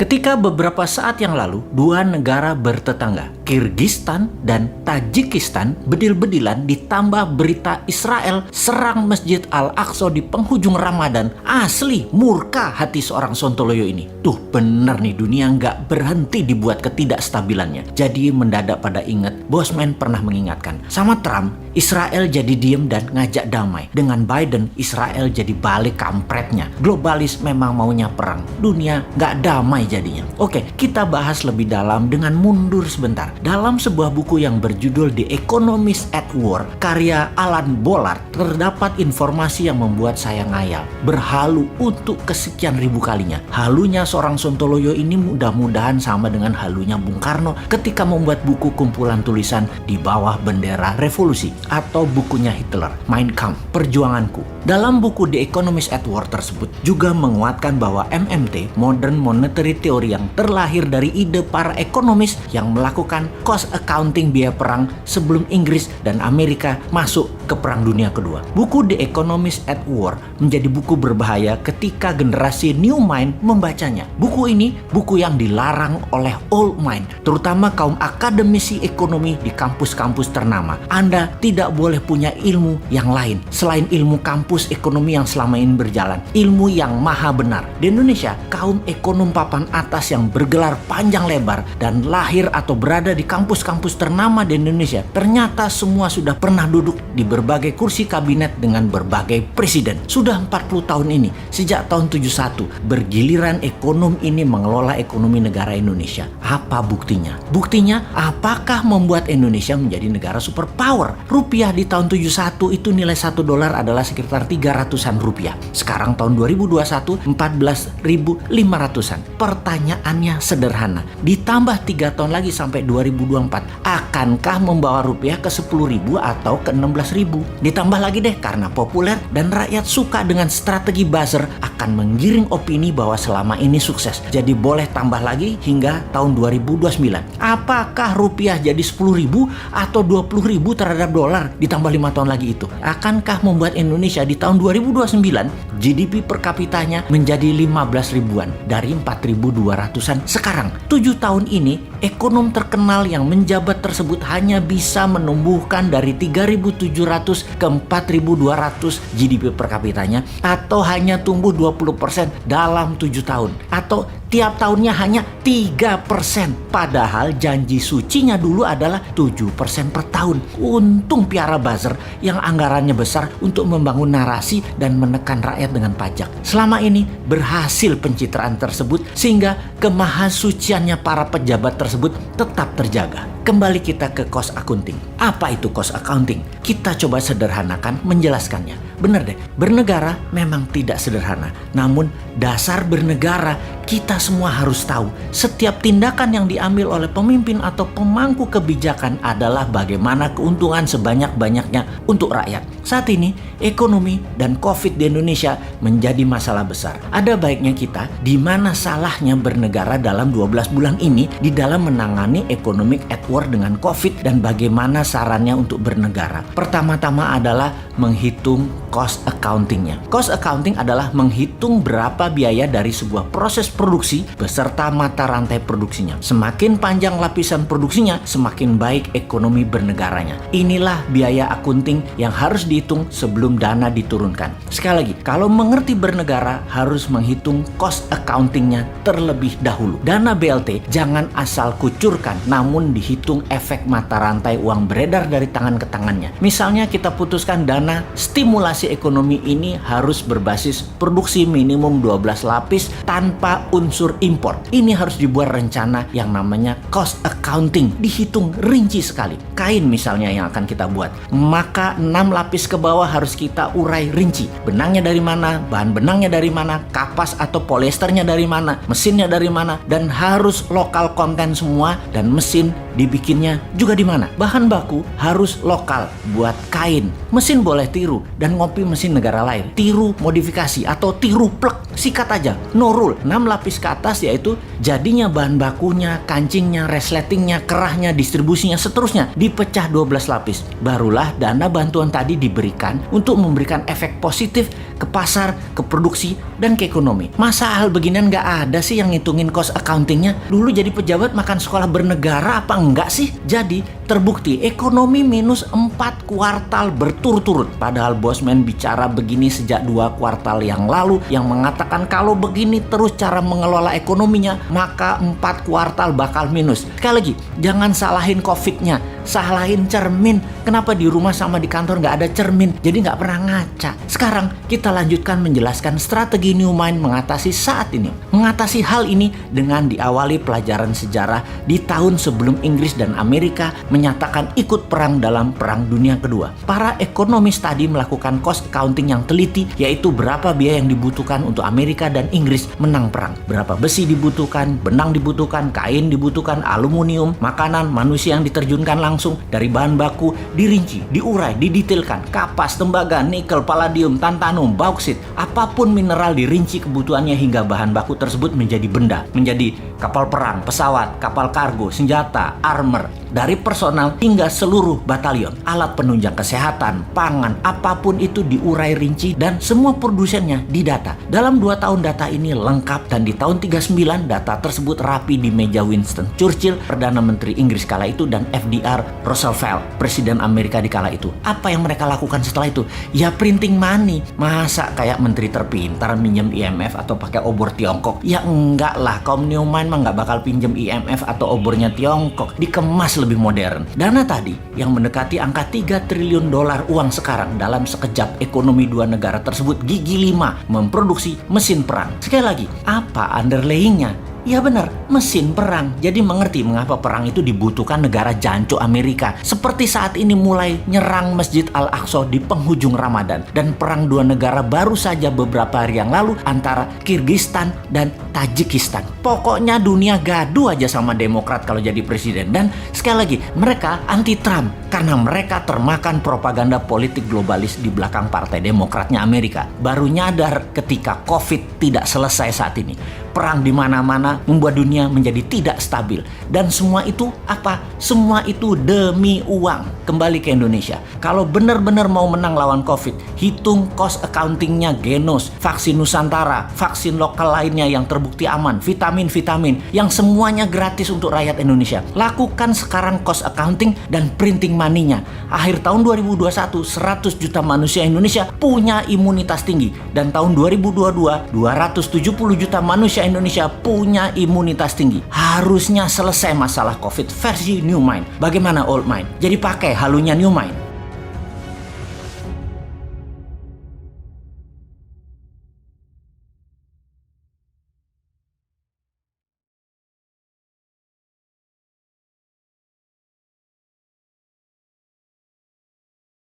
Ketika beberapa saat yang lalu, dua negara bertetangga, Kirgistan dan Tajikistan, bedil-bedilan ditambah berita Israel serang Masjid Al-Aqsa di penghujung Ramadan. Asli murka hati seorang Sontoloyo ini. Tuh bener nih, dunia nggak berhenti dibuat ketidakstabilannya. Jadi mendadak pada ingat, Bosman pernah mengingatkan, sama Trump, Israel jadi diem dan ngajak damai. Dengan Biden, Israel jadi balik kampretnya. Globalis memang maunya perang. Dunia nggak damai jadinya. Oke, kita bahas lebih dalam dengan mundur sebentar. Dalam sebuah buku yang berjudul The Economist at War, karya Alan Bollard, terdapat informasi yang membuat saya ngayal. Berhalu untuk kesekian ribu kalinya. Halunya seorang Sontoloyo ini mudah-mudahan sama dengan halunya Bung Karno ketika membuat buku kumpulan tulisan di bawah bendera revolusi, atau bukunya Hitler, Mein Kampf, Perjuanganku. Dalam buku The Economist at War tersebut juga menguatkan bahwa MMT, Modern Monetary Theory, yang terlahir dari ide para ekonomis yang melakukan cost accounting biaya perang sebelum Inggris dan Amerika masuk ke Perang Dunia Kedua. Buku The Economist at War menjadi buku berbahaya ketika generasi new mind membacanya. Buku ini buku yang dilarang oleh old mind, terutama kaum akademisi ekonomi di kampus-kampus ternama. Anda tidak boleh punya ilmu yang lain selain ilmu kampus ekonomi yang selama ini berjalan, ilmu yang maha benar. Di Indonesia, kaum ekonom papan atas yang bergelar panjang lebar dan lahir atau berada di kampus-kampus ternama di Indonesia ternyata semua sudah pernah duduk di berbagai kursi kabinet dengan berbagai presiden. Sudah 40 tahun ini, sejak tahun 71, bergiliran ekonom ini mengelola ekonomi negara Indonesia. Apa buktinya? Buktinya, apakah membuat Indonesia menjadi negara superpower? Rupiah di tahun 71 itu nilai $1 adalah sekitar 300-an rupiah. Sekarang tahun 2021 14.500-an. Pertanyaannya sederhana. Ditambah 3 tahun lagi sampai 2024, akankah membawa rupiah ke 10.000 atau ke 16.000? Ditambah lagi deh, karena populer dan rakyat suka dengan strategi buzzer, akan menggiring opini bahwa selama ini sukses. Jadi boleh tambah lagi hingga tahun 2029. Apakah rupiah jadi 10.000 atau 20.000 terhadap dolar ditambah 5 tahun lagi itu? Akankah membuat Indonesia di tahun 2029 GDP per kapitanya menjadi 15 ribuan dari 4.200-an sekarang? 7 tahun ini ekonom terkenal yang menjabat tersebut hanya bisa menumbuhkan dari 3.700 ke 4.200 GDP per kapitanya, atau hanya tumbuh 20% dalam 7 tahun, atau tiap tahunnya hanya 3%. Padahal janji sucinya dulu adalah 7% per tahun. Untung piara buzzer yang anggarannya besar untuk membangun narasi dan menekan rakyat dengan pajak. Selama ini berhasil pencitraan tersebut sehingga kemahasuciannya para pejabat tersebut tetap terjaga. Kembali kita ke cost accounting. Apa itu cost accounting? Kita coba sederhanakan menjelaskannya. Benar deh, bernegara memang tidak sederhana. Namun dasar bernegara kita semua harus tahu. Setiap tindakan yang diambil oleh pemimpin atau pemangku kebijakan adalah bagaimana keuntungan sebanyak-banyaknya untuk rakyat. Saat ini ekonomi dan COVID di Indonesia menjadi masalah besar. Ada baiknya kita di mana salahnya bernegara dalam 12 bulan ini di dalam menangani economic at war dengan COVID, dan bagaimana sarannya untuk bernegara. Pertama-tama adalah menghitung cost accountingnya. Cost accounting adalah menghitung berapa biaya dari sebuah proses produksi beserta mata rantai produksinya. Semakin panjang lapisan produksinya, semakin baik ekonomi bernegaranya. Inilah biaya akunting yang harus dihitung sebelum dana diturunkan. Sekali lagi, kalau mengerti bernegara harus menghitung cost accountingnya terlebih dahulu. Dana BLT jangan asal kucurkan, namun dihitung efek mata rantai uang beredar dari tangan ke tangannya. Misalnya kita putuskan dana stimulasi ekonomi ini harus berbasis produksi minimum 12 lapis tanpa unsur impor. Ini harus dibuat rencana yang namanya cost accounting, dihitung rinci sekali. Kain misalnya yang akan kita buat, maka 6 lapis ke bawah harus kita urai rinci. Benangnya dari mana, bahan benangnya dari mana, kapas atau polyesternya dari mana, mesinnya dari mana, dan harus lokal konten semua, dan mesin dibikinnya juga di mana. Bahan baku harus lokal buat kain. Mesin boleh tiru dan ngopi mesin negara lain. Tiru modifikasi atau tiru plek, sikat aja, no rule. 6 lapis ke atas yaitu jadinya bahan bakunya, kancingnya, resletingnya, kerahnya, distribusinya, seterusnya dipecah 12 lapis. Barulah dana bantuan tadi diberikan untuk memberikan efek positif ke pasar, ke produksi, dan ke ekonomi. Masa hal beginian nggak ada sih yang ngitungin cost accountingnya? Dulu jadi pejabat makan sekolah bernegara apa enggak sih? Jadi terbukti ekonomi minus 4 kuartal berturut-turut. Padahal Bosman bicara begini sejak 2 kuartal yang lalu, yang mengatakan kalau begini terus cara mengelola ekonominya, maka 4 kuartal bakal minus. Sekali lagi, jangan salahin COVID-nya, salahin cermin. Kenapa di rumah sama di kantor nggak ada cermin? Jadi nggak pernah ngaca. Sekarang kita lanjutkan menjelaskan strategi New Mind mengatasi saat ini. Mengatasi hal ini dengan diawali pelajaran sejarah di tahun sebelum Inggris dan Amerika menyatakan ikut perang dalam Perang Dunia Kedua. Para ekonomis tadi melakukan cost accounting yang teliti, yaitu berapa biaya yang dibutuhkan untuk Amerika dan Inggris menang perang. Berapa besi dibutuhkan, benang dibutuhkan, kain dibutuhkan, aluminium, makanan, manusia yang diterjunkan langsung dari bahan baku, dirinci, diurai, didetailkan, kapas, tembaga, nikel, palladium, tantalum, bauksit, apapun mineral dirinci kebutuhannya hingga bahan baku tersebut menjadi benda, menjadi kapal perang, pesawat, kapal kargo, senjata, armor, dari personal hingga seluruh batalion, alat penunjang kesehatan, pangan, apapun itu diurai rinci dan semua produsennya didata. Dalam 2 tahun data ini lengkap dan di tahun 39 data tersebut rapi di meja Winston Churchill, Perdana Menteri Inggris kala itu, dan FDR Roosevelt, Presiden Amerika di kala itu. Apa yang mereka lakukan setelah itu? Ya printing money. Masa kayak menteri terpintar minjem IMF atau pakai obor Tiongkok? Ya enggak lah, kaum New Mind mah nggak bakal pinjem IMF atau obornya Tiongkok. Dikemas lebih modern. Dana tadi yang mendekati angka 3 triliun dolar uang sekarang dalam sekejap ekonomi 2 negara tersebut gigi 5 memproduksi mesin perang. Sekali lagi, apa underlayingnya? Ya benar, mesin perang. Jadi mengerti mengapa perang itu dibutuhkan negara jancuk Amerika. Seperti saat ini mulai nyerang Masjid Al-Aqsa di penghujung Ramadan. Dan perang 2 negara baru saja beberapa hari yang lalu antara Kirgistan dan Tajikistan. Pokoknya dunia gaduh aja sama Demokrat kalau jadi presiden. Dan sekali lagi, mereka anti-Trump karena mereka termakan propaganda politik globalis di belakang Partai Demokratnya Amerika. Baru nyadar ketika COVID tidak selesai saat ini. Perang di mana-mana membuat dunia menjadi tidak stabil. Dan semua itu apa? Semua itu demi uang. Kembali ke Indonesia. Kalau benar-benar mau menang lawan COVID, hitung cost accountingnya Genos, vaksin Nusantara, vaksin lokal lainnya yang terbukti aman, vitamin-vitamin, yang semuanya gratis untuk rakyat Indonesia. Lakukan sekarang cost accounting dan printing money-nya. Akhir tahun 2021, 100 juta manusia Indonesia punya imunitas tinggi. Dan tahun 2022, 270 juta manusia Indonesia punya imunitas tinggi. Harusnya selesai masalah COVID versi New Mind. Bagaimana Old Mind? Jadi pakai halunya New Mind.